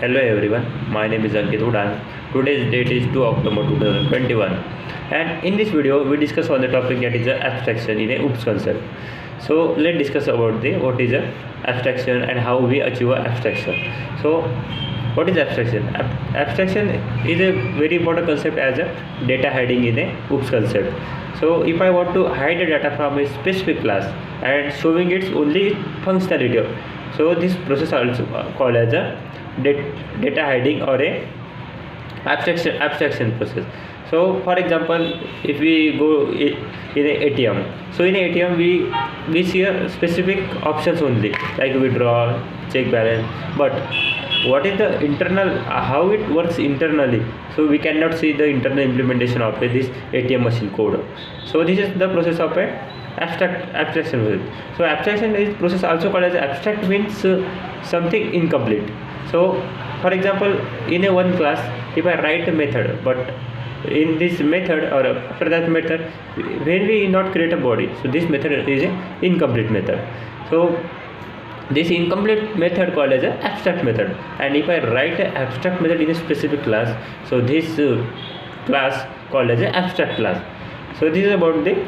Hello everyone, my name is Ankit Udan. Today's date is 2 October 2021, and in this video we discuss on the topic that is the abstraction in a OOPS concept. So let's discuss about the what is a abstraction and how we achieve a abstraction. So what is abstraction? Abstraction is a very important concept as a data hiding in a OOPS concept. So if I want to hide the data from a specific class and showing its only functionality, so this process also called as a data hiding or a abstraction process. So for example, if we go in a ATM, so in a ATM we see a specific options only like withdraw, check balance, but what is the internal how it works internally, so we cannot see the internal implementation of this ATM machine code. So this is the process of a abstraction process. So abstraction is process also called as abstract, means something incomplete. So for example, in a one class if I write a method, but in this method or after that method when we not create a body, so this method is an incomplete method. So this incomplete method called as an abstract method, and if I write an abstract method in a specific class, so this class called as an abstract class. So this is about the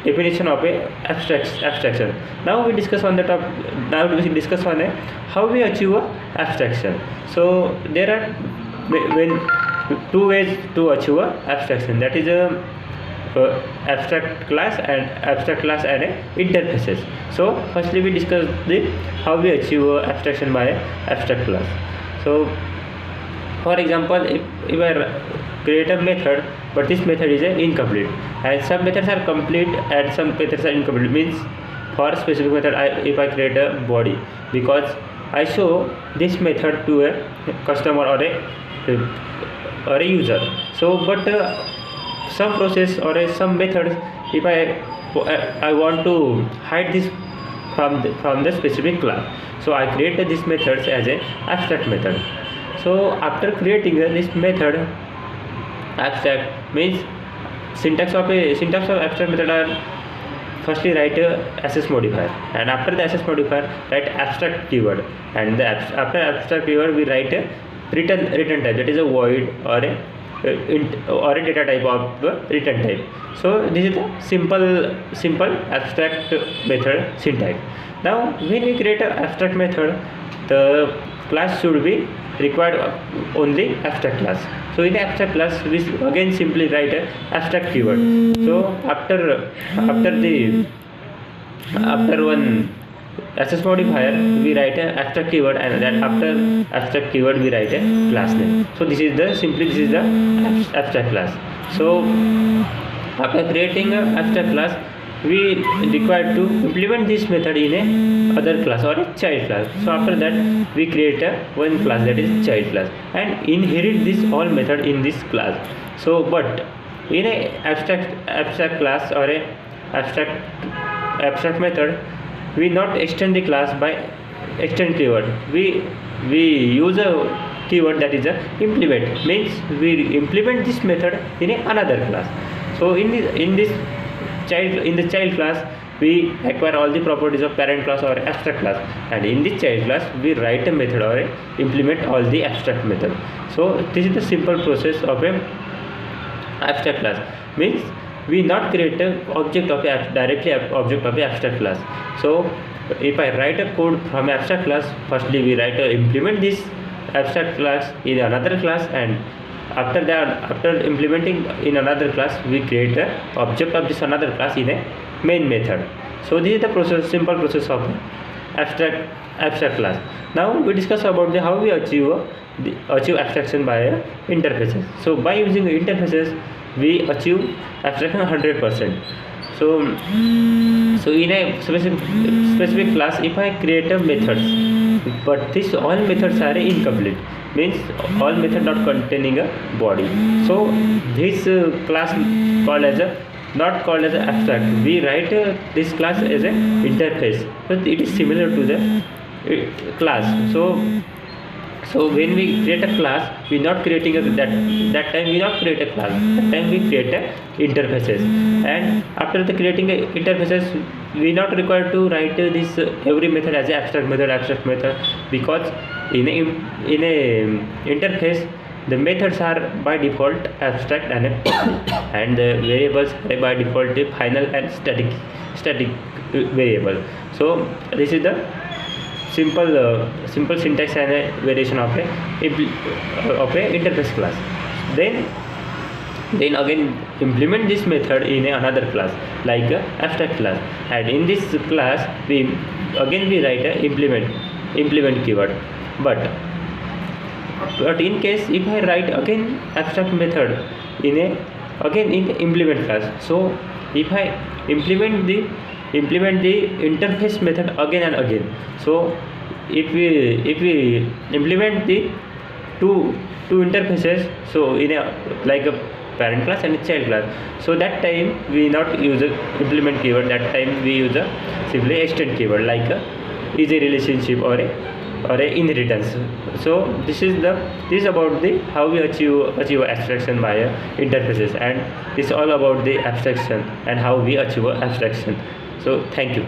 definition of a abstraction. Now we discuss on the top. Now we discuss on a how we achieve a abstraction. So there are when two ways to achieve a abstraction, that is a abstract class and a interfaces. So firstly we discuss the how we achieve abstraction by abstract class. So for example, if I create a method but this method is incomplete, and some methods are complete and some methods are incomplete, means for specific method if I create a body, because I show this method to a customer or a user. So but some process or some methods, if I want to hide this from the specific class, so I create this methods as a abstract method. So after creating this method, abstract means syntax of abstract method are firstly write a access modifier, and after the access modifier write abstract keyword, and after abstract keyword we write a return type, that is a void or a data type of return type. So this is the simple abstract method syntax. Now when we create an abstract method, the class should be required only abstract class. So in the abstract class we again simply write a abstract keyword. So after one access modifier we write a abstract keyword, and then after abstract keyword we write a class name. So this is the abstract class. So after creating a abstract class, we require to implement this method in a other class or a child class. So after that we create a one class, that is child class, and inherit this all method in this class. So but in a abstract class or a abstract method, we not extend the class by extend keyword. We use a keyword that is a implement, means we implement this method in another class. So in the child class we acquire all the properties of parent class or abstract class, and in this child class we write a method or implement all the abstract method. So this is the simple process of a abstract class, means we not create a object of a directly object of a abstract class. So if I write a code from abstract class, firstly we write implement this abstract class in another class, and after that, after implementing in another class, we create a object of this another class in a main method. So this is the simple process of abstract class. Now we discuss about how we achieve abstraction by interfaces. So by using interfaces we achieve abstraction 100%. So in a specific class, if I create a methods, but this all methods are incomplete, means all method not containing a body. So this class called as a not called as an abstract. We write this class as an interface, but it is similar to the class. So when we create a class, we not creating that time we not create a class. That time we create a interfaces, and after the creating a interfaces, we not required to write this every method as a abstract method, because in a interface, the methods are by default abstract and the variables are by default the final and static variable. So this is the simple syntax and a variation of a interface class. Then again implement this method in another class like a abstract class, and in this class we write a implement keyword. But in case if I write again abstract method in implement class, so if I implement the interface method again and again, so if we implement the two interfaces, so in a like a parent class and a child class, so that time we not use a implement keyword, that time we use a simply extend keyword like a is a relationship or a inheritance. So this is about the how we achieve abstraction via interfaces, and this is all about the abstraction and how we achieve abstraction. So thank you.